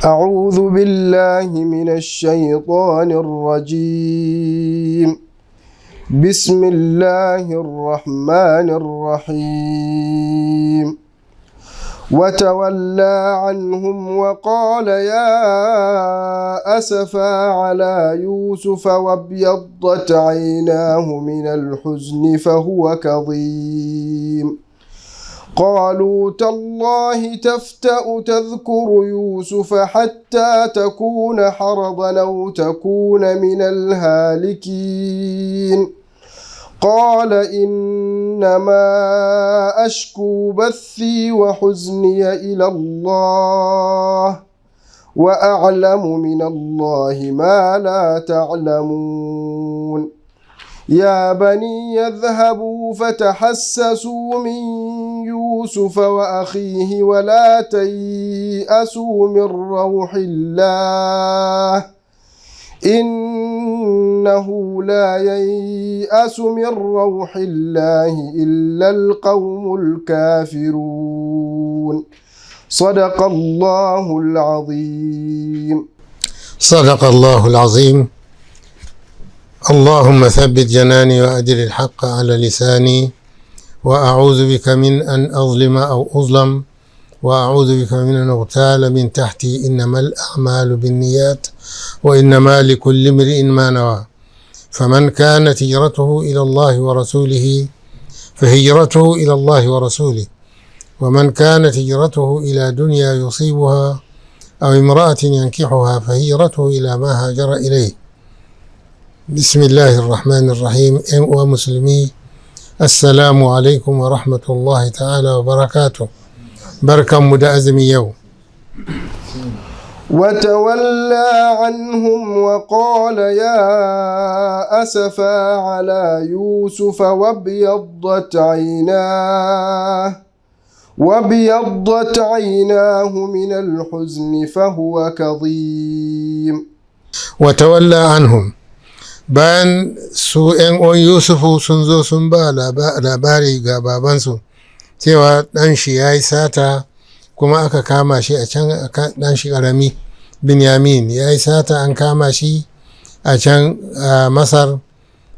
أعوذ بالله من الشيطان الرجيم. بسم الله الرحمن الرحيم. وتولى عنهم وقال يا أسفا على يوسف وابيضت عيناه من الحزن فهو كظيم. قالوا تالله تفتأ تذكر يوسف حتى تكون حرضا أو تكون من الهالكين. قال إنما أشكو بثي وحزني إلى الله وأعلم من الله ما لا تعلمون. يا بني يذهبوا فتحسسوا من يوسف وأخيه ولا تيأسوا من روح الله إنه لا ييأس من روح الله إلا القوم الكافرون. صدق الله العظيم. صدق الله العظيم. اللهم ثبت جناني وأدر الحق على لساني وأعوذ بك من أن أظلم أو أظلم وأعوذ بك من أن أغتال من تحتي إنما الأعمال بالنيات وإنما لكل امرئ ما نوى. فمن كانت هجرته إلى الله ورسوله فهجرته إلى الله ورسوله ومن كانت هجرته إلى دنيا يصيبها أو امرأة ينكحها فهجرته إلى ما هاجر إليه. بسم الله الرحمن الرحيم. ومسلمي السلام عليكم ورحمة الله تعالى وبركاته. بركة مدأزم يوم. وتولى عنهم وقال يا أسفا على يوسف وابيضت عيناه من الحزن فهو كظيم. وتولى عنهم bayan su ‘yan uwan Yusufu sun zo sun ba labari ga babansu cewa ɗan shi ya yi sata kuma aka kama shi a can, ɗan shi ƙarami Binyamin ya yi sata an kama shi a can Masar,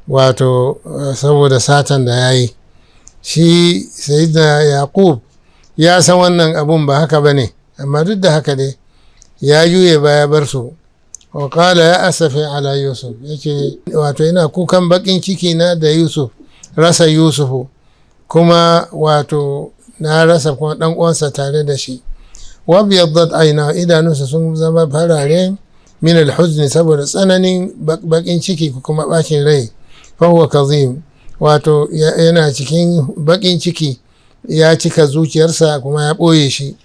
wato saboda satan da ya yi. Shi Sayyidina Yaqub ya san wannan abun ba haka ba ne, amma duk da haka dai ya juye baya bar su. Wakala ya asafi ala Yusuf, yake wato ina kukan bakin ciki na da Yusuf, rasa Yusufu kuma wato na rasa kuma dan uwansa tare da shi. Wabiyaddat aina, idanunsa sun zama farare min alhuzni saboda tsananin bakin ciki kuma bakin rai. Fahuwa kazim, wato yana cikin bakin ciki ya cika zuciyarsa kuma ya ɓoye shi.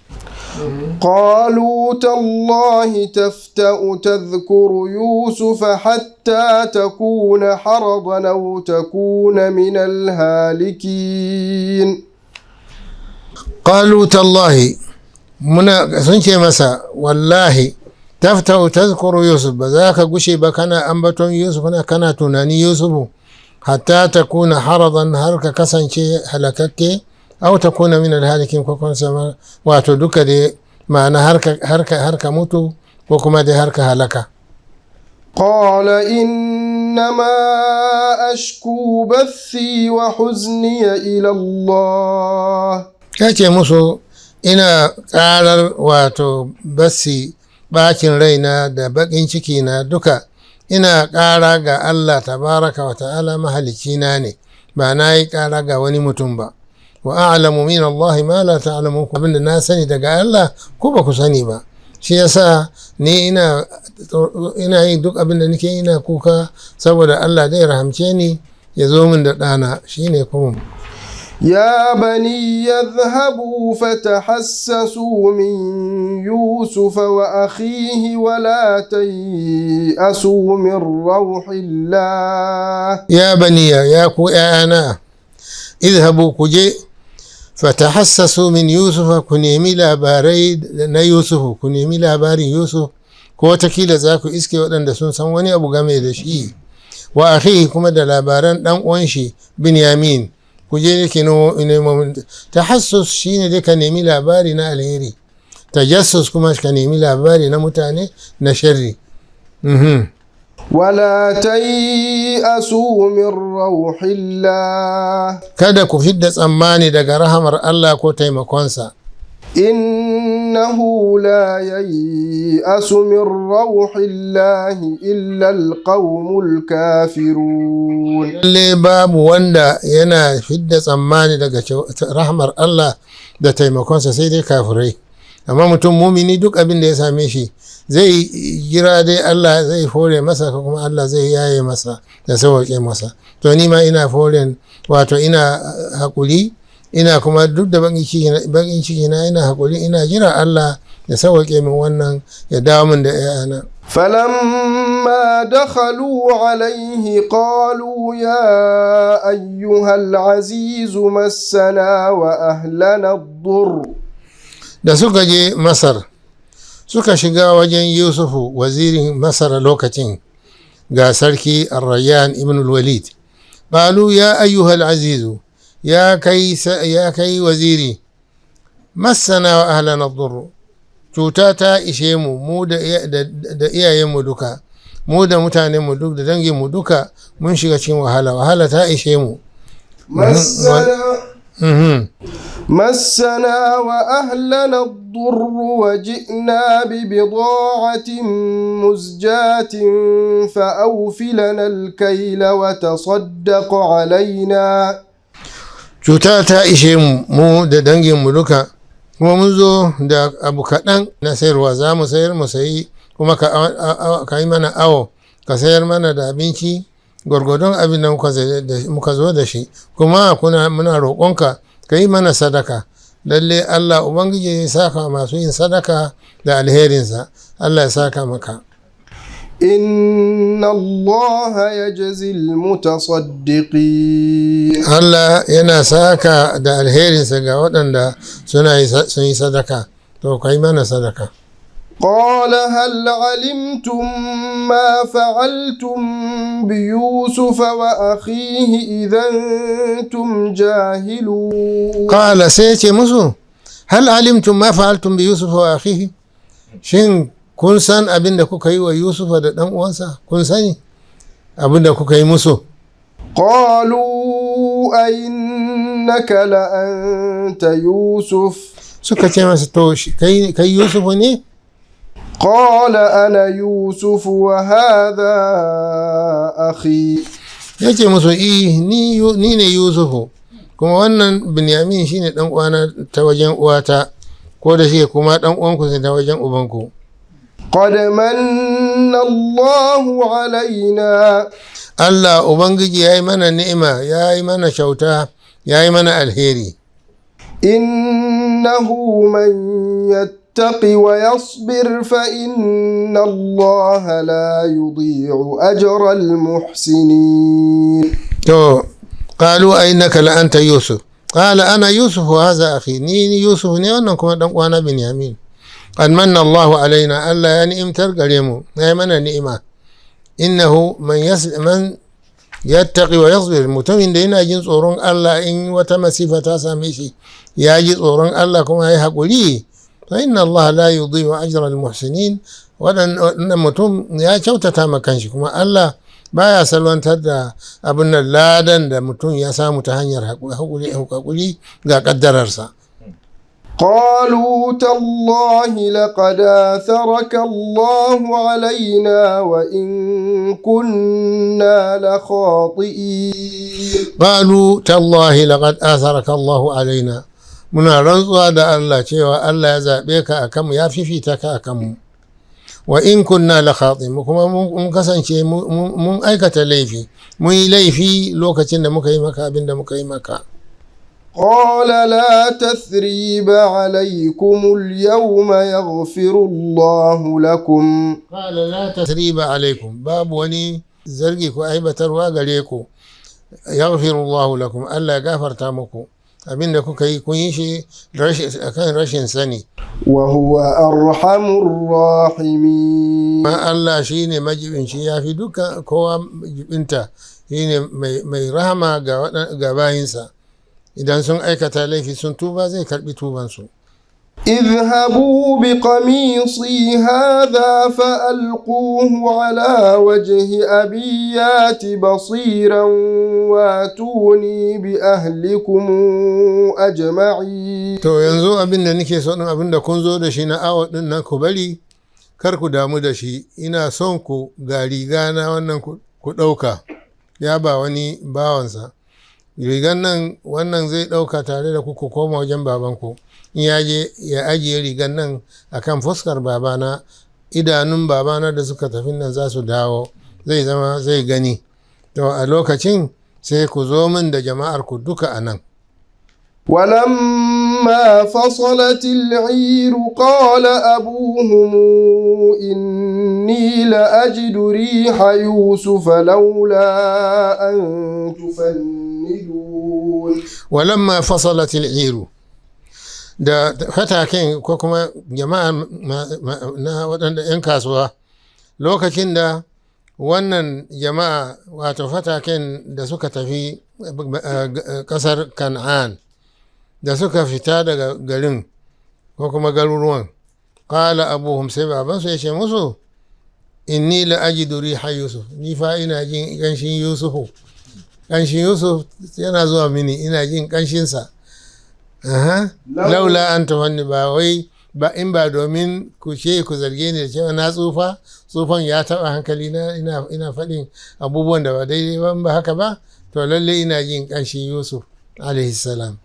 قالوا تالله تفتأ تذكر يوسف حتى تكون حرضا أو تكون من الهالكين. قالوا تالله سنشي مسا والله تفتأ تذكر يوسف بذاك قشي بكنا أنبتون يوسف كنا تناني يوسف حتى تكون حرضا هلك كسنشي هلكك أو تكون من الهالكين كوكون سما واتو دوكا دي معنى هركة موتو وكما دي هركة هلكة. قال إنما أشكو بثي وحزني إلى الله. كاكي موسو إنا قالر واتو بثي باكين رينا دا باكين شكينا دوكا إنا قالر الله تبارك وتعالى مهلكيناني باناي قالر وني متنبا. وأعلم من الله ما لا تعلمون. abinda na sani daga Allah ko ba ku sani ba, shi yasa ni ina yin duk abinda nake ina kuka saboda Allah zai rahamce ni ya zo min da ɗana shine kuma. يا بني يذهبوا فتحسسوا من يوسف وأخيه ولا تيأسوا من روح الله. يا بني يا كو أنا اذهبوا كجي فتحسسوا من يوسف كنيمي لاباري نا يوسف كنيمي لاباري يوسف ko takila za ku iske waɗanda sun san wani abu game da shi wa akhihi kuma da labaran dan uwan shi Binyamin ku je ne kino tahassus shine da ka nemi labari na alheri tajassus kuma ka nemi labari na mutane na sharri. ولا تيأسوا من روح الله kada ku fidda tsammani daga rahamar Allah ko taimakonsa. إنه لا ييأس من روح الله إلا القوم الكافرون lalle babu wanda yana fidda tsammani daga rahamar Allah da taimakonsa sai dai kafirai. Amma mutum mumini duk abin da ya same shi zai jira dai Allah zai fore masa ko kuma Allah zai yaye masa da sauƙe masa. To ni ma ina foren, wato ina haƙuri, ina kuma duk da bakin ciki na ina haƙuri, ina jira Allah ya sauƙe min wannan, ya dawo min da ƴaƴana. فلما دخلوا عليه قالوا يا أيها العزيز مسنا وأهلنا الضر. Da suka je Masar suka shiga wajen Yusufu wazirin Masar lokacin ga sarki Ar-Rayyan ibn al-Walid. Qalu ya ayyuhal azizu, ya kai waziri, massana wa ahlana ad-durr, cuta ta ishe mu, mu da iyayenmu duka, mu da mutanenmu duk da danginmu duka mun shiga cikin wahala ta ishe mu. مسنا وأهلنا الضر وجئنا ببضاعة مزجاة فأوفلنا الكيل وتصدق علينا. cuta ta ishe mu da danginmu duka, kuma mun zo da abu kaɗan na sayarwa, za mu sayar mu sayi, kuma ka yi mana awo, ka sayar mana da abinci gwargwadon abin da muka zo da shi, kuma muna roƙonka ka yi mana sadaka. Lalle Allah Ubangiji ya saka masu yin sadaka da alherinsa. Allah ya saka maka. Inna Allah yajzi al-mutasaddiqin. Allah yana saka da alherinsa ga waɗanda sun yi sadaka. To kai mana sadaka. قال هل علمتم ما فعلتم بيوسف وأخيه إذا أنتم جاهلون. قال سيتي مسو هل علمتم ما فعلتم بيوسف وأخيه؟ شن kun san abin da kuka yi wa Yusufa da ɗan uwansa? Kun sani abin da kuka yi musu? قالوا أئنك لأنت يوسف. suka ce masa to kai Yusufu ne? قال أنا يوسف وهذا أخي. yace musu ni ne Yusufu, kuma wannan Binyamin shine dan uwana ta wajen uwata, ko da shi kuma dan uwanku sai ta wajen ubanku. قد من الله علينا. Allah Ubangiji yayi mana ni'ima, yayi mana kyauta, yayi mana alheri. إنه من يتق ويصبر فإن الله لا يضيع أجر المحسنين. قالوا أينك لأنت يوسف؟ قال أنا يوسف وهذا أخي. ني يوسف ني ونكم وانا بنيامين. قد من الله علينا، ألا يعني امتر قريمو يمنا نئمة. إنه من يتقي ويصبر، متمن دينا جنس أورون الله إن وتمسيفة تاساميشي يا جنس أورون الله كما يحقولي، فإن الله لا يضيع أجر المحسنين. waɗannan mutum ya kyautata ma kanshi, kuma Allah baya salwantar da abin nan ladan da mutum ya samu ta hanyar haƙuri ga ƙaddararsa. قالوا تالله لقد آثرك الله علينا وإن كنا لخاطئين. قالوا تالله لقد آثرك الله علينا. muna rantsuwa da Allah cewa Allah ya zaɓe ka a kanmu, ya fifita ka a kanmu. Wa in kunna la khati'in, kuma mun kasance mun aikata laifi, mun yi laifi lokacin da muka yi maka abin da muka yi maka. قال لا تثريب عليكم اليوم يغفر الله لكم. قال لا تثريب عليكم، باب وني زرقي كو aibatarwa gare ku. يغفر الله لكم، Allah ya gafarta muku abin da kuka yi, kun yi shi akan rashin sani. وهو أرحم الراحمين. ma Allah shine majibin shi, yafi duka kowa jibinta, shine mai rahama ga bayinsa. Idan sun aikata laifi sun tuba zai karbi tubansu. اذهبوا بقميصي هذا فألقوه على وجه أبي يات بصيرا واتوني بأهلكم أجمعين. to yanzu abin da nake so din abin da kun zo da shi na awa din nan ku bari, kar ku damu da shi. Ina son ku ga riga na wannan ku ɗauka. Ya ba wani bawansa rigan nan, wannan zai ɗauka tare da ku koma wajen babanku. In ya je ya ajiye rigan nan akan fuskar babana, idanun babana da suka tafi nan za su dawo, zai gani. To a lokacin sai ku zo min da jama'ar ku duka a nan. ولما فصلت العير قال أبوهم إني لأجد ريح يوسف لولا أن تفندون. ولما فصلت العير da fataken ko kuma jama'a na waɗanda 'yan kasuwa, lokacin da wannan jama'a wato fataken da suka tafi ƙasar Kan'an da suka fita daga garin ko kuma garuruwan, ƙala abuhum, sai babansu ya ce musu inni la ajidu riha yusuf, ni fa ina jin ƙanshin yusufu. Ƙanshin yusuf yana zuwa mini, ina jin ƙanshinsa. Laula an tafanni, ba wai ba in ba domin ku ce ku zarge ni da cewa na tsufan ya taɓa hankali na, ina faɗin abubuwan da ba daidai ba haka ba, to lalle ina jin ƙanshin yusuf alaihi salam.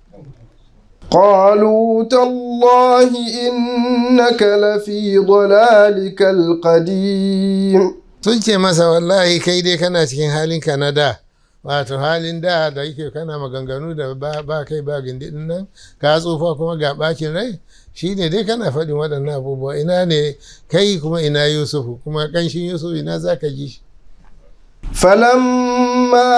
قالوا تالله إنك لفي ضلالك القديم. sun ce masa wallahi kai dai kana cikin halinka na da, wato halin da yake kana maganganu da ba kai ba gindin nan, ka tsufa kuma ga bacin rai, shi ne dai kana faɗin waɗannan abubuwa. Ina ne kai kuma ina yusufu, kuma ƙanshin yusuf ina za ka ji shi. فلما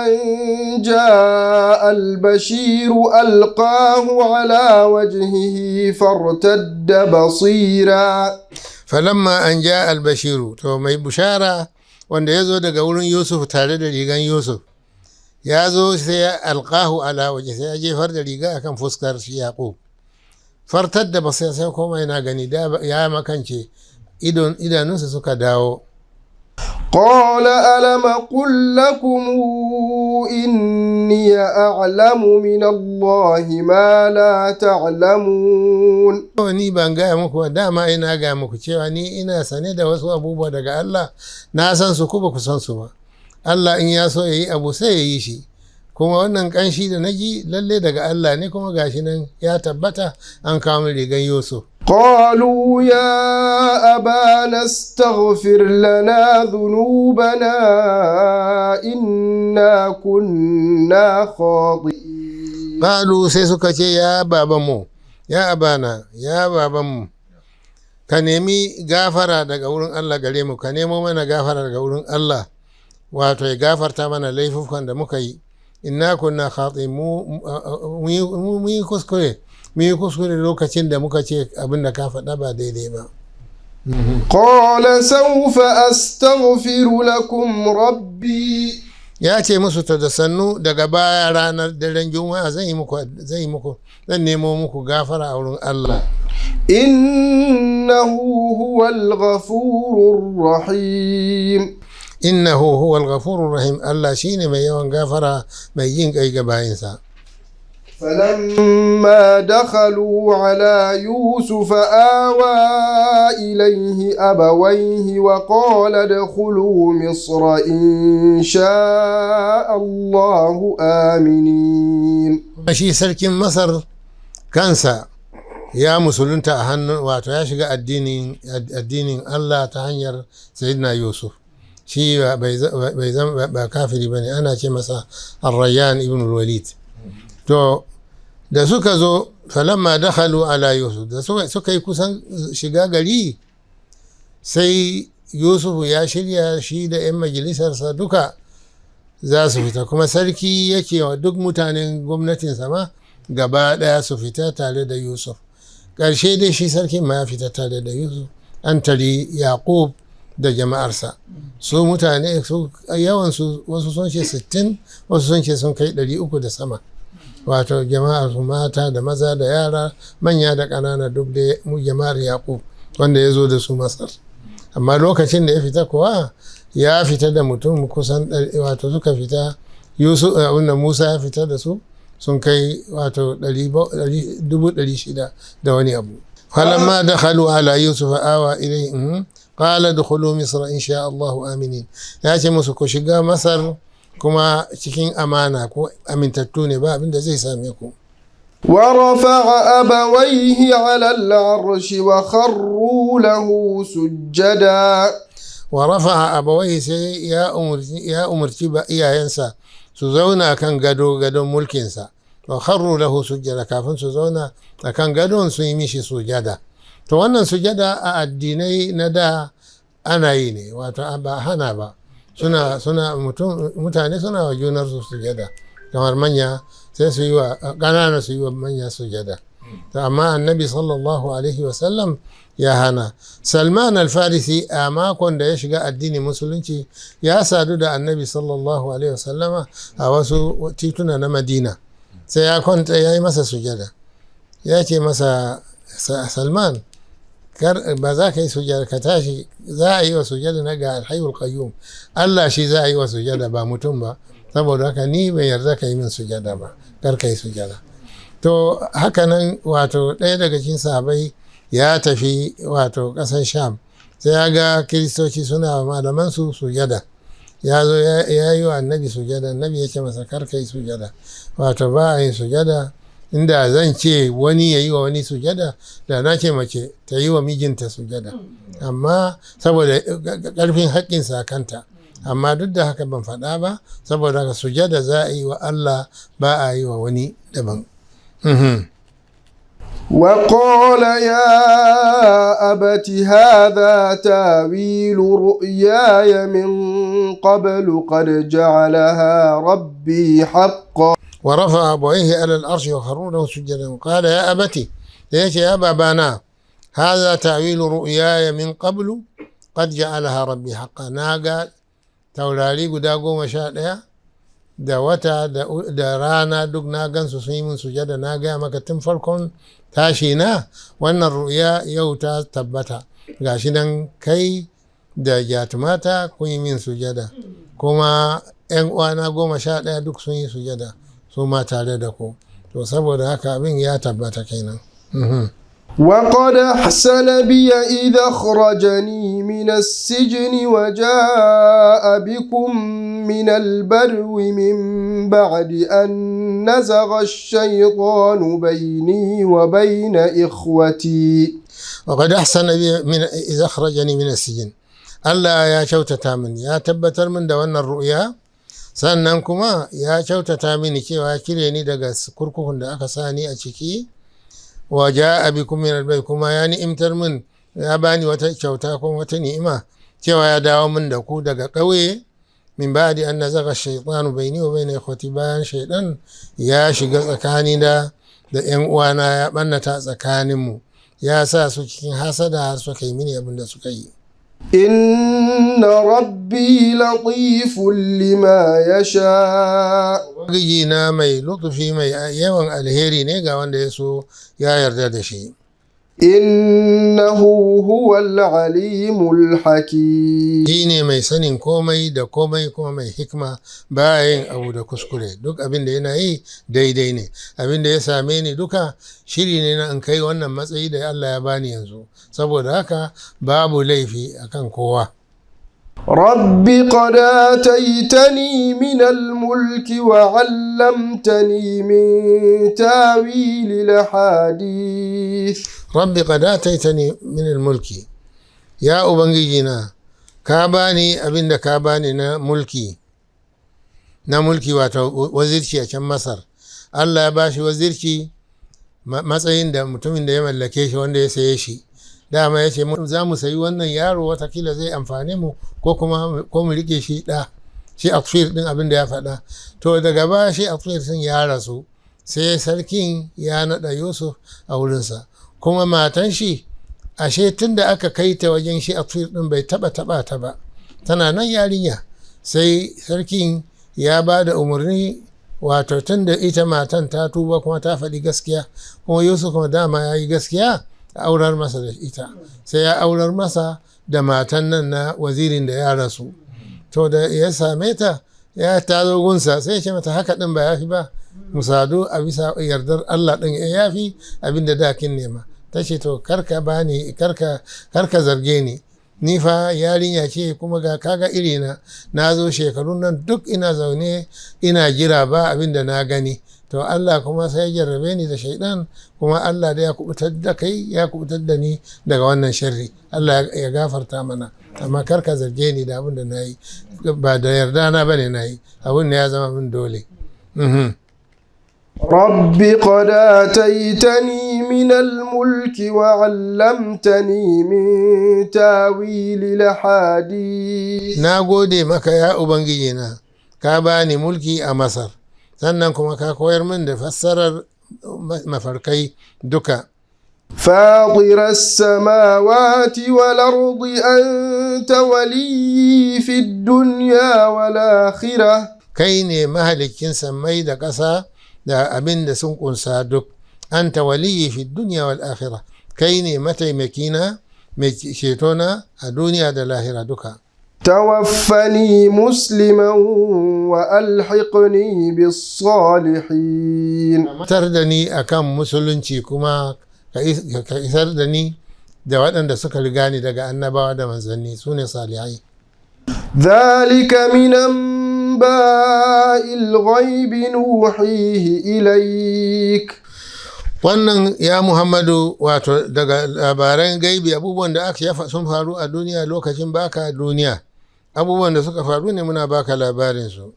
أن جاء البشير ألقاه على وجهه فارتد بصيرا. فلما أن جاء البشير، to mai bushara wanda ya zo daga wurin yusuf tare da rigan yusuf, ya zo sai ya alqahu ala waje, sai ya jefar da riga akan fuskar shi yaqub. fartadda basira, sai koma yana gani, da ya makance idanunsa suka dawo. قال ألم قل لكم إني أعلم من الله ما لا تعلمون. ni ban gaya muku, dama ina gaya muku cewa ni ina sane da wasu abubuwa daga Allah, na san su ku ba ku san su ba. Allah in ya so ya yi abu sai ya yi shi, kuma wannan kanshi da na ji lalle daga Allah ne, kuma gashi nan ya tabbata an kawo min rigan Yusuf. قالوا يا أبانا استغفر لنا ذنوبنا إنا كنا خاطئين. قالوا sai suka ce ya babanmu, ya abana, ya babanmu, ka nemi gafara daga wurin Allah gare mu, ka nemo mana gafara daga wurin Allah, wato ya gafarta mana laifukan da muka yi. Inna kunna khati'in, mu yi kuskure, mu yi kuskure lokacin da muka ce abin da ka faɗa ba daidai ba. قال سوف أستغفر لكم ربي. Ya ce musu ta da sannu daga baya ranar daren juma'a zan nemo muku gafara a wurin Allah. إنه هو الغفور الرحيم. Innahu huwal ghafurur rahim, Allah shine mai yawan gafara mai yin kai ga bayinsa. فلما دخلوا على يوسف آوى إليه أبويه وقال ادخلوا مصر إن شاء الله آمنين. shi sarkin Masar kansa ya musulunta a hannun, wato ya shiga addinin Allah ta hanyar Sayyidina Yusuf. Shi ba kafiri bane, ana ce masa Ar-Rayyan ibn al-Walid. To da suka zo, falamma dakhalu ala Yusuf, da suka yi kusan shiga gari, sai Yusuf ya shirya shi da 'yan majalisarsa duka za su fita, kuma sarki yake wa duk mutanen gwamnatinsa ma gaba daya su fita tare da Yusuf. Ƙarshe dai shi sarkin ma ya fita tare da Yusuf, an tari Yaqub da jama'arsa. Su mutane su yawansu wasu sun ce 60, wasu sun ce sun kai 300 da sama. wato jama'ar su mata da maza da yara manya da ƙanana duk da jama'ar Yaqub wanda ya zo da su Masar. Amma lokacin da ya fita kuwa ya fita da mutum kusan wato suka fita Yusuf wanda Musa ya fita da su sun kai wato 600 da wani abu. falamma dakhalu ala yusuf awa ilayhi qala dukhulu misra insha Allah aminin. Ya ce musu ku shiga Masar kuma cikin amana ko amintattu ne ba abin da zai same ku. ورفع أبويه على العرش وخروا له سجدا. ورفع أبويه سي يا أمرتي يا ينسى سزونا كان قدو ملكنسا وخروا له سجدا كافن سزونا كان قدو سيمشي سجدا. to wannan sujada a addinai na da ana yi ne wato ba hana ba suna mutane suna wa junarsu sujada kamar manya sai su yi wa ƙanana su yi wa manya sujada. to amma annabi sallallahu alaihi wasallam ya hana. Salman al-Farisi a makon da ya shiga addinin musulunci ya sadu da annabi sallallahu alaihi wasallama a wasu tituna na Madina sai ya kwanta ya yi masa sujada ya ce masa Salman ba za ka yi sujada ka tashi za a yi wa sujada na ga alhayyul qayyum Allah shi za a yi wa sujada ba mutum ba saboda haka ni bai yarda ka yi min sujada ba kar ka yi sujada. to haka nan wato ɗaya daga cikin sahabai ya tafi wato ƙasar Sham sai ya ga kiristoci suna wa malaman su sujada ya zo ya yi wa annabi sujada annabi ya ce masa kar ka yi sujada wato ba a yin sujada. Inda zan ce wani ya yi wa wani sujada da na ce mace ta yi wa mijinta sujada amma saboda ƙarfin haƙƙinsa kanta amma duk da haka ban faɗa ba saboda haka sujada za a yi wa Allah ba a yi wa wani daban. وقال يا أبت هذا تاويل رؤياي من قبل قد جعلها ربي حقا. ورفع أبويه على العرش وخروا له سجدا قال يا أبتي ليش يا بابانا هذا تأويل رؤياي من قبل قد جعلها ربي حقا. ناقا تولالي قداقو مشاء da wata da rana duk na gansu sun yi min sujada na gaya maka tun farkon tashi na wannan ru'ya yau ta tabbata gashi nan kai da jatumata kun yi min sujada kuma 'yan uwana 11 duk sun yi sujada su ma tare da ku to saboda haka abin ya tabbata kenan. وقد أحسن بي إذا أخرجني من السجن وجاء بكم من البدو من بعد أن نزغ الشيطان بيني وبين إخوتي. وقد أحسن بي إذا أخرجني من السجن Allah ya kyautata mini ya tabbatar min da wannan ru'ya sannan kuma ya kyautata mini cewa ya kire ni daga kurkukun da aka sani a ciki wa ja'a bikum min al-bayt kuma ya ni'imtar min ya bani wata kyauta ko wata ni'ima cewa ya dawo min da ku daga ƙauye min ba'di an nazaga shaytanu bayni wa bayna ikhwati bayan shaydan ya shiga tsakani da ƴan uwana ya bannata tsakanin mu ya sa su cikin hasada har suka yi mini abin da suka yi. إن ربي لطيف لما يشاء. Ubangijina mai lutufi mai yawan alheri ne ga wanda ya so ya yarda da shi. إنه هو العليم الحكيم. Shi ne mai sanin komai da komai kuma mai hikma ba yin abu da kuskure duk abin da yana yi daidai ne abin da ya same ni duka shiri ne na in kai wannan matsayi da Allah ya bani yanzu saboda haka babu laifi akan kowa. رب قد آتيتني من الملك وعلمتني من تاويل الأحاديث. رب قد آتيتني من الملك يا أبنجينا كاباني أبن كاباني na mulki wato wazirci a can Masar Allah ya bashi wazirci matsayin da mutumin da ya mallake shi wanda ya saye shi dama ya ce za mu sayi wannan yaro watakila zai amfane mu ko mu rike shi shi Atfir din abin da ya faɗa to daga baya shi Atfir sun ya rasu sai sarkin ya naɗa Yusuf a wurinsa kuma matan shi ashe tun da aka kai ta wajen shi Atfir din bai taɓa ta ba tana nan yarinya sai sarkin ya ba da umarni wato tun da ita matan ta tuba kuma ta faɗi gaskiya kuma Yusuf kuma dama ya yi gaskiya a aurar masa da ita, sai ya aurar masa da matan nan na wazirin da ya rasu. To da ya same ta ya tazo gunsa sai ya ce mata haka ɗin ba ya fi ba, mu sadu a bisa yardar Allah ɗin ya yafi abin da dakin nema. Ta ce to karka zarge ni fa yarinya ce kuma ga kaga irina na zo shekarun nan duk ina zaune ina jira ba abin da na gani, to Allah kuma sai ya jarrabe ni da shaidan, kuma Allah da ya kubutar da kai ya kubutar da ni daga wannan sharri, Allah ya gafarta mana, amma karka zarge ni da abin da na yi, ba da yarda na bane na yi, abin da ya zama min dole. رب قد آتيتني من الملك وعلمتني من تاويل الأحاديث. na gode maka ya ubangijina, ka bani mulki a Masar, sannan kuma ka koyar min da fassarar mafarkai duka. فاطر السماوات والأرض أنت ولي في الدنيا والآخرة. kai ne mahalikin sammai da ƙasa da abin da sun kunsa duk. anta waliyyi fi dunya wal akhirah, kai ne mataimakina mai cetona a duniya da lahira duka. توفني مسلما وألحقني بالصالحين. tar da ni akan musulunci kuma ka isar da ni da waɗanda suka riga ni daga annabawa da manzanni su ne salihai. ذلك من أنباء الغيب نوحيه إليك. wannan ya Muhammadu wato daga labaran gaibi, abubuwan da aka yafa sun faru a duniya lokacin baka duniya, abubuwan da suka faru ne muna baka labarinsu.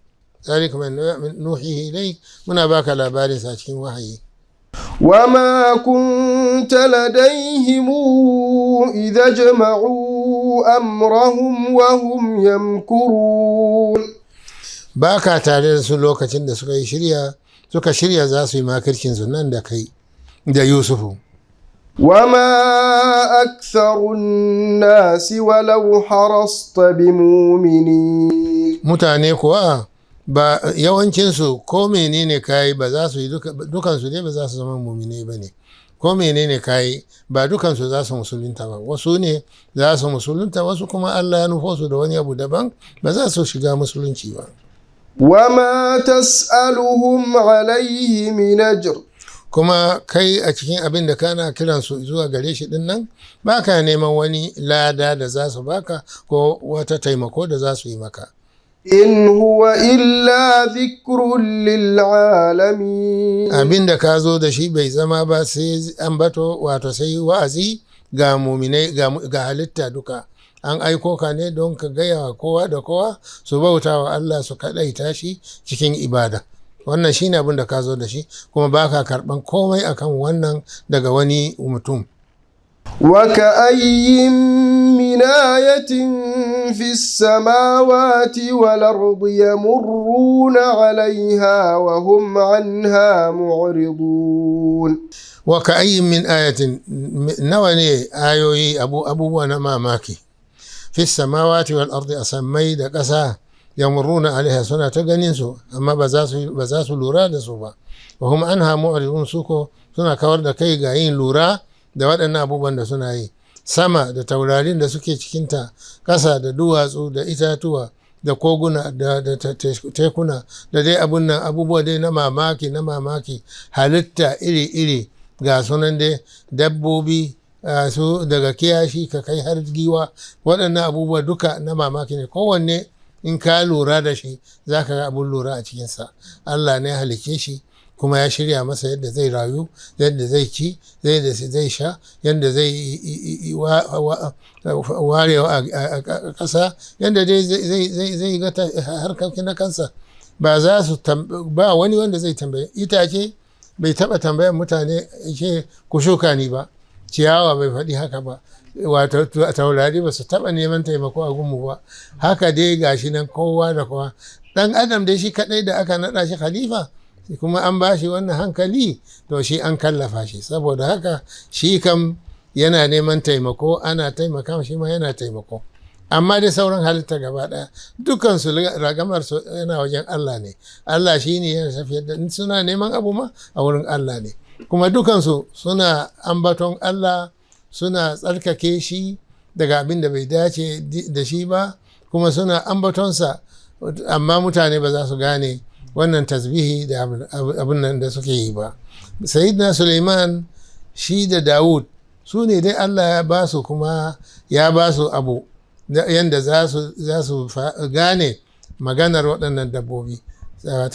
ذلك من نوحيه إليك, muna baka labarinsa a cikin wahayi. وما كنت لديهم إذا جمعوا أمرهم وهم يمكرون. baka tare da su lokacin da suka shirya za su yi makircinsu nan da kai da Yusufu. وما أكثر الناس ولو حرصت بمؤمنين. mutane kuwa ba yawancinsu ko menene kayi ba za su yi dukansu ne ba za su zama mumine ba ne, ko menene kayi ba dukansu za su musulunta ba, wasu ne za su musulunta, wasu kuma Allah ya nufo su da wani abu daban ba za su shiga musulunci ba. وما تسألهم عليه من أجر. kuma kai a cikin abin da kana kiransu zuwa gare shi din nan ba ka neman wani lada da za su baka ko wata taimako da za su yi maka. إن هو إلا ذكر للعالمين. abin da ka zo da shi bai zama ba sai ambato, wato sai wa'azi ga muminai ga halitta duka. an aiko ka ne don ka gaya wa kowa da kowa su bauta wa Allah su kaɗaita shi cikin ibada. wannan shine abin da ka zo da shi, kuma ba ka karɓan komai akan wannan daga wani mutum. وكأي من آية في السماوات والأرض يمرون عليها وهم عنها معرضون. وكأي من آية نواني آيوي أبو ماماكي في السماوات والأرض أسمي دكسا يمرون عليها سنة تغنينسو أما بزاسو لورا دسوبا وهم عنها معرضون سوكو سنة كورد كي غاين لورا da waɗannan abubuwan da suna yi, sama da taurarin da suke cikinta, ƙasa da duwatsu da itatuwa da koguna da tekuna da dai abubuwa dai na mamaki halitta iri-iri ga sunan dai dabbobi su daga kiyashi ka kai har giwa, waɗannan abubuwa duka na mamaki ne, kowanne in ka lura da shi za ka ga abun lura a cikinsa. Allah ne halicce shi kuma ya shirya masa yadda zai rayu, yadda zai ci, yadda zai sha, yadda zai warewa a ƙasa, yadda dai zai ga harkokin na kansa. ba wani wanda zai tambaye itace, bai taɓa tambayar mutane ce ku shuka ni ba, ciyawa bai faɗi haka ba, wato taurari ba su taɓa neman taimako a gunmu ba. haka dai gashi nan kowa da kowa. ɗan adam dai shi kaɗai da aka naɗa shi khalifa kuma an ba shi wannan hankali, to shi an kallafa shi, saboda haka shi kam yana neman taimako, ana taimaka shi ma yana taimako. amma dai sauran halitta gaba ɗaya dukansu ragamar su yana wajen Allah ne. Allah shi ne yana tafiyar da suna neman abu ma a wurin Allah ne, kuma dukansu suna ambaton Allah, suna tsarkake shi daga abin da bai dace da shi ba, kuma suna ambatonsa, amma mutane ba za su gane wannan tasbihi da abin nan da suke yi ba. Sayyidina Suleiman shi da Dawud su ne dai Allah ya ba su, kuma ya ba su abu yadda za su gane maganar waɗannan dabbobi.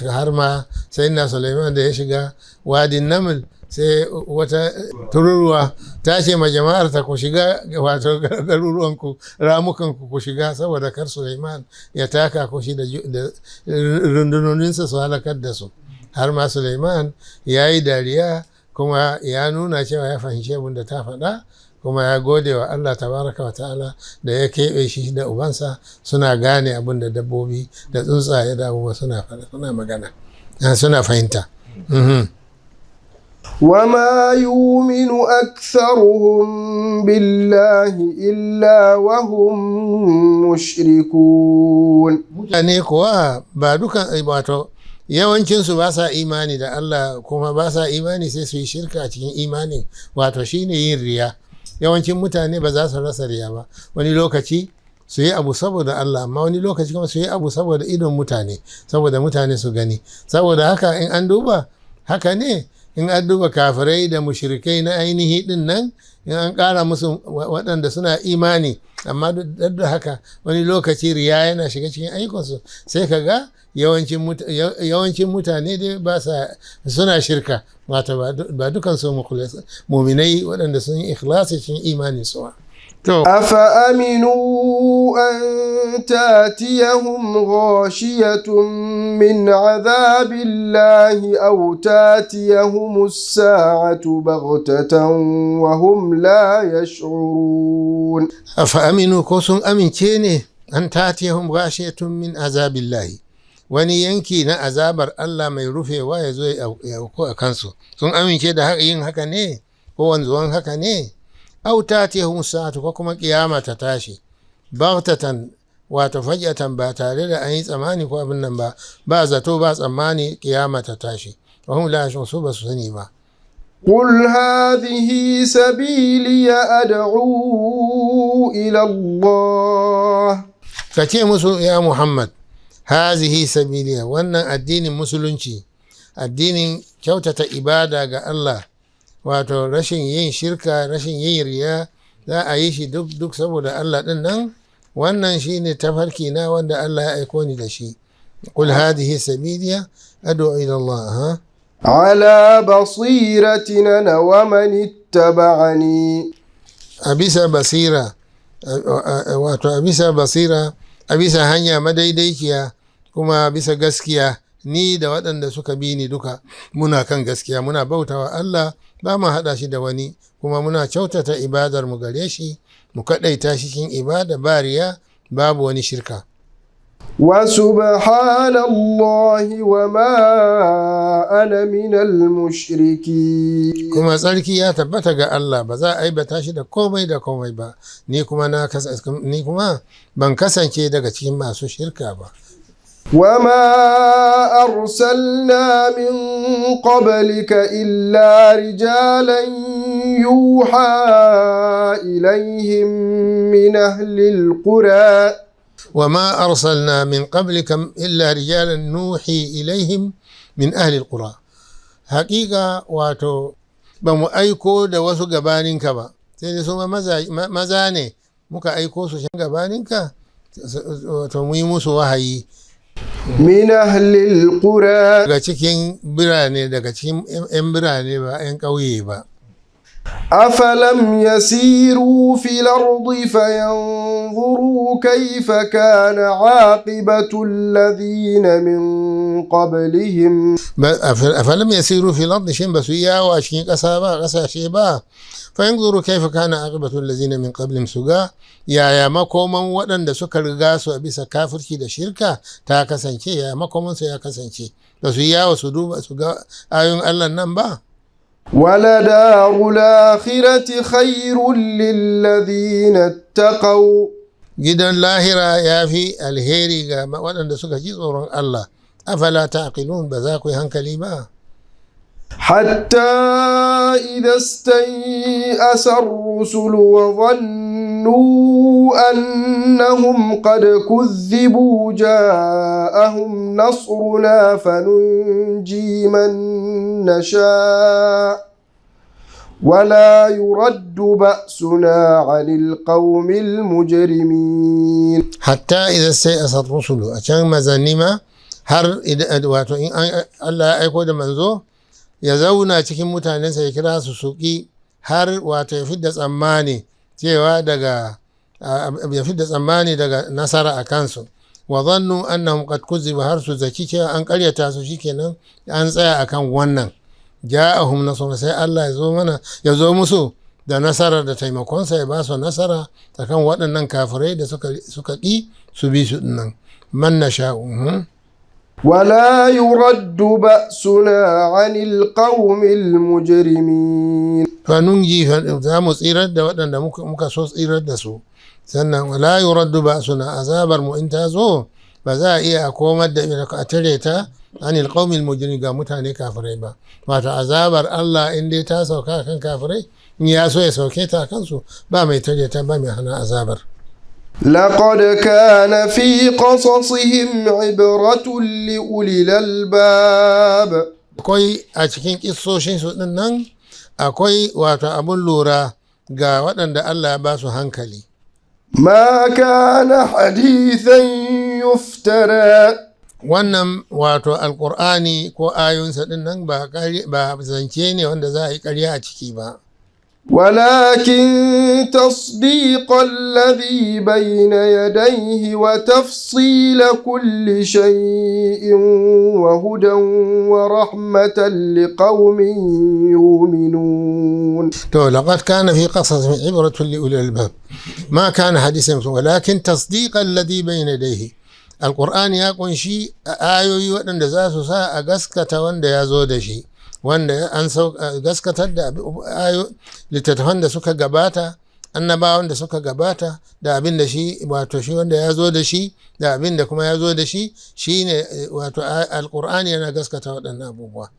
Har ma Sayyidina Suleiman da ya shiga wadin Naml, sai wata tururuwa ta ce ma jama'ar ta ku shiga, wato garuruwanku ramukanku ku shiga, saboda kar Suleiman ya taka ku shi da rundunoninsa su halakar da su. Har ma Suleiman ya yi dariya, kuma ya nuna cewa ya fahimci abin da ta faɗa, kuma ya gode wa Allah tabaraka wa ta'ala da ya keɓe shi da ubansa suna gane abin da dabbobi da tsuntsaye da abubuwa suna magana, suna fahimta. وما يؤمن أكثرهم بالله إلا وهم مشركون. mutane kuwa ba dukan, wato yawancinsu ba sa imani da Allah, kuma ba sa imani sai su yi shirka a cikin imani, wato shine yin riya. Yawancin mutane ba za su rasa riya ba, wani lokaci su yi abu saboda Allah, amma wani lokaci kuma su yi abu saboda idon mutane, saboda mutane su gani. Saboda haka in an duba haka ne, in an duba kafirai da mushrikai na ainihi din nan, in an ƙara musu waɗanda suna imani, amma duk da haka wani lokaci riya yana shiga cikin ayyukansu, sai ka ga yawancin mutane dai ba sa suna shirka, wato ba dukansu muminai waɗanda sun yi ikhlasi cikin imani suwa. أفأمنوا أن تاتيهم غاشية من عذاب الله أو تاتيهم الساعة بغتة وهم لا يشعرون. أفأمنوا كوسن أمن كيني أن تاتيهم غاشية من عذاب الله، wani yanki na azabar Allah mai rufewa ya zo ya auku a kansu, sun amince da yin haka ne, ko wanzuwan haka ne? Au tatihum sa'atu, ko kuma kiyama ta tashi baghtatan, wato faj'atan, ba tare da an yi tsammani ko abin nan ba zato ba tsammani kiyama ta tashi. wa hum la yash'urun, su ba su sani ba. قل هذه سبيلي أدعو إلى الله. kace musu ya Muhammad, hazihi sabiliya, wannan addinin musulunci, addinin kyautata ibada ga Allah, wato rashin yin shirka, rashin yin riya, za a yi shi duk saboda Allah din nan, wannan shine tafarki na wanda Allah ya aiko ni da shi. Qul hadhihi sabiliya ad'u ila Allah ala basiratin ana wa man ittaba'ani. Abisa basira, wato abisa basira, abisa hanya madaidaiciya, kuma bisa gaskiya, ni da waɗanda suka bi ni duka muna kan gaskiya, muna bautawa Allah, ba mu haɗa shi da wani, kuma muna kyautata ibadar mu gare shi, mu kaɗaita shi cikin ibada, ba riya, babu wani shirka. wa subhanallahi wa ma ana minal mushriki. Kuma tsarki ya tabbata ga Allah, ba za a aibata shi da komai ba, ni kuma ban kasance daga cikin masu shirka ba. وما أرسلنا من قبلك إلا رجالا يوحى إليهم من أهل القرى. وما أرسلنا من قبلك إلا رجالا نوحي إليهم من أهل القرى. حقيقة واتو bamu aiko da wasu gabaninka ba, sai dai su maza ne muka aiko su shan gabaninka, wato mu yi musu wahayi. min ahlil qura, daga cikin birane, daga cikin 'yan birane ba 'yan ƙauye ba. afalam yasiru fil ardi fayanzuru kayfa kana aqibatu alladhina min qablihim. afalam yasiru fil ardi, shin basu yawo a cikin ƙasashe ba, fayanzuru kayfa kana aqibatu alladhina min qablihim, su ga yaya makoman waɗanda suka riga su a bisa kafirci da shirka ta kasance, yaya makomansu ya kasance, ba su yawo su duba su ga ayoyin Allah nan ba. ولدار الآخرة خير للذين اتقوا. gidan lahira ya fi alheri ga waɗanda suka ji tsoron Allah. Afala ta'qilun, ba za ku yi hankali ba? حتى إذا استيأس الرسل وظنوا أنهم قد كذبوا جاءهم نصرنا فننجي من نشاء ولا يرد بأسنا عن القوم المجرمين. حتى إذا استيأس الرسل أشان مزنما har wato in Allah ya aiko da manzo ya zauna cikin mutanensa ya kira su suki har wato ya fidda tsammani cewa daga nasara a kansu. Wa zannu annahum qad kuziba, har su zaki cewa an karyata su, shikenan an tsaya akan wannan. Ja'ahum nasrun, sai Allah ya zo musu da nasara da taimakonsa, ya ba su nasara akan waɗannan kafirai da suka ƙi su bi su dinnan. Man nasha'u ولا يرد بأسنا عن القوم المجرمين. فننجي za mu tsirar da waɗanda muka so tsirar da su. Sannan wala yuraddu ba'suna, azabar mu in ta zo ba za a iya komar da a tare ta anil qaumil mujrimin ga mutane kafirai ba. Wato azabar Allah in dai ta sauka kan kafirai, in ya so ya sauke ta kansu, ba mai tare ta, ba mai hana azabar. لقد كان في قصصهم عبرة لأولي الألباب. akwai a cikin kissoshin su din nan akwai wato abun lura ga waɗanda Allah ya ba su hankali. ما كان حديثا يفترى. Wannan wato alƙur'ani ko ayoyinsa din nan ba zance ne wanda za a yi ƙarya a ciki ba. ولكن تصديق الذي بين يديه وتفصيل كل شيء وهدى ورحمة لقوم يؤمنون. لقد كان في قصص عبرة لأولي الألباب ما كان حديثا ولكن تصديق الذي بين يديه. القرآن يقول شيء آيوي وأن ذات ساعة قسكة وأن يزود شيء, wanda an gaskatar da littattafan da suka gabata, annabawan da suka gabata, da abin da shi wato shi wanda ya zo da shi, da abin da kuma ya zo da shi shine wato alqur'ani yana gaskata waɗannan abubuwa.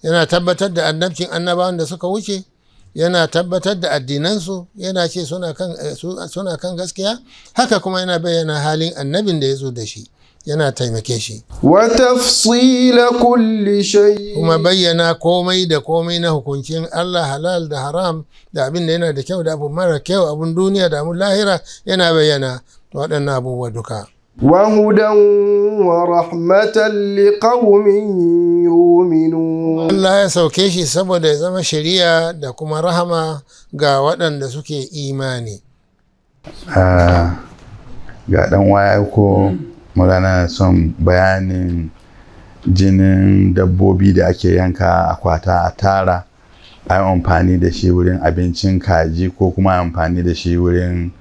Yana tabbatar da annabcin annabawan da suka wuce, yana tabbatar da addinansu, yana ce suna kan gaskiya, haka kuma yana bayyana halin annabin da ya zo da shi, yana taimake shi. Wa tafsila kulli shay, kuma bayyana komai da komai na hukuncin Allah, halal da haram, da abin da yana da kyau da abu mara kyau, abun duniya da abun lahira, yana bayyana waɗannan abubuwa duka. Wa hudan wa rahmatan liqaumin yu'minun. Allah ya sauke shi saboda ya zama shari'a da kuma rahama ga waɗanda suke imani. Ga ɗan waya ko magana son bayanin jinin dabbobi da ake yanka akwata a tara, a yi amfani da shi wurin abincin kaji ko kuma amfani da shi wurin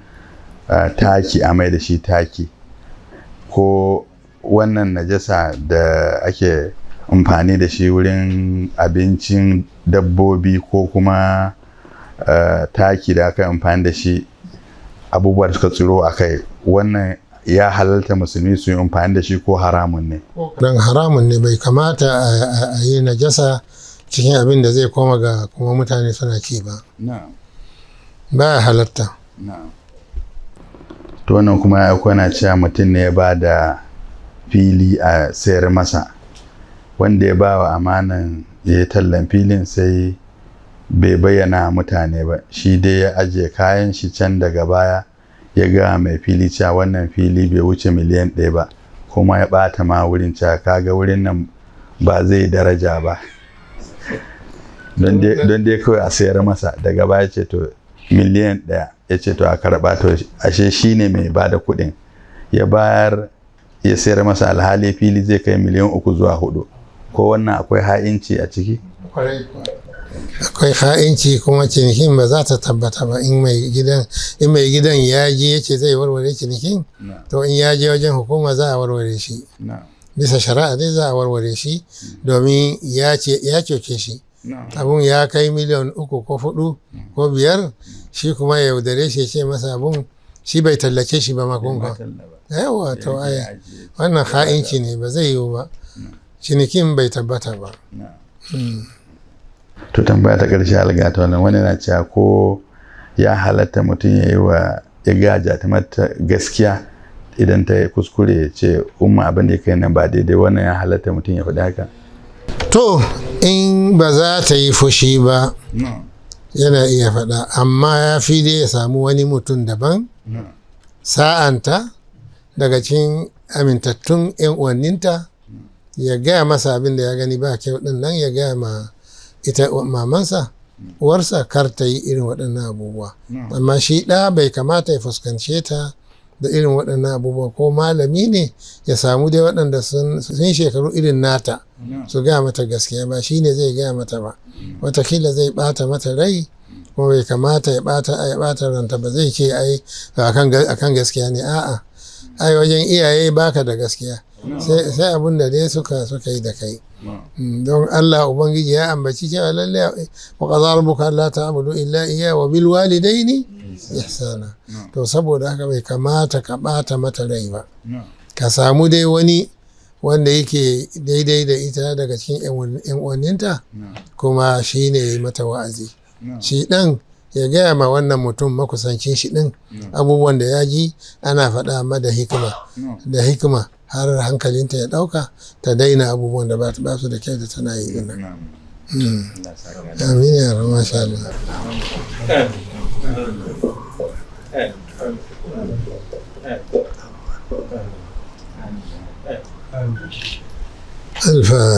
taki, a mai da shi taki, ko wannan najasa da ake amfani da shi wurin abincin dabbobi ko kuma taki da aka amfani da shi, abubuwa da suka tsiro a kai, wannan ya halalta musulmi su yi amfani da shi ko haramun ne? Don haramun ne, bai kamata a yi najasa cikin abin da zai koma ga kuma mutane suna ci ba. Ba ya halatta. To wannan kuma ya kwana cewa mutum ne ya ba da fili a sayar masa, wanda ya ba wa amanan ya yi tallan filin sai bai bayyana mutane ba, shi dai ya ajiye kayan shi, can daga baya ya ga mai fili cewa wannan fili bai wuce miliyan 1 ba, kuma ya ɓata ma wurin cewa kaga wurin nan ba zai daraja ba, don dai kawai a sayar masa. Daga baya ce to miliyan 1, ya ce to a karɓa, to ashe shi ne mai ba da kuɗin ya bayar ya sayar masa, alhali fili zai kai miliyan 3 zuwa 4. Ko wannan akwai ha'inci a ciki? Akwai ha'inci, kuma cinikin ba za ta tabbata ba in mai gidan ya je ya ce zai warware cinikin, to in ya je wajen hukuma za a warware shi, bisa shari'a dai za a warware shi, domin ya coce shi. Abun ya kai miliyan 3 ko 4 ko 5, shi kuma ya yaudare shi ya ce masa abun shi bai tallace shi ba makonka yawa to ai wannan ha'inci ne ba zai yiwu ba cinikin bai tabbata ba. To tambaya ta ƙarshe algata wannan wani na cewa ko ya halatta mutum ya yi wa ya gaja ta mata gaskiya idan ta yi kuskure ya ce umma abin da ya kai nan ba daidai, wannan ya halatta mutum ya faɗi haka? To in ba za ta yi fushi ba yana iya faɗa, amma ya fi dai ya samu wani mutum daban sa'anta daga cikin amintattun 'yan uwanninta ya gaya masa abin da ya gani ba kyau ɗin nan, ya gaya ma ita mamansa uwarsa kar ta yi irin waɗannan abubuwa. Amma shi ɗa bai kamata ya fuskance ta da irin waɗannan abubuwa, ko malami ne ya samu dai waɗanda sun shekaru irin nata su gaya mata gaskiya, ba shi ne zai gaya mata ba. Watakila zai ɓata mata rai, kuma bai kamata ya ɓata ranta ba, zai ce ai akan gaskiya ne, a'a ai wajen iyaye baka da gaskiya, sai abin da dai suka yi da kai. Don Allah Ubangiji ya ambaci cewa lalle wa qadara rabbuka alla ta'budu illa iyyahu wa bil walidaini ihsana. To saboda haka bai kamata ka ɓata mata rai ba, ka samu dai wani wanda yake daidai da ita daga cikin 'yan uwanninta, kuma shi ne ya yi mata wa'azi. Shi ɗan ya gaya ma wannan mutum makusancin shi ɗin abubuwan da ya ji ana faɗa ma da hikima har hankalinta ya ɗauka ta daina abubuwan da ba su da kyau da tana yi ɗin. Amin ya rama sha Allah.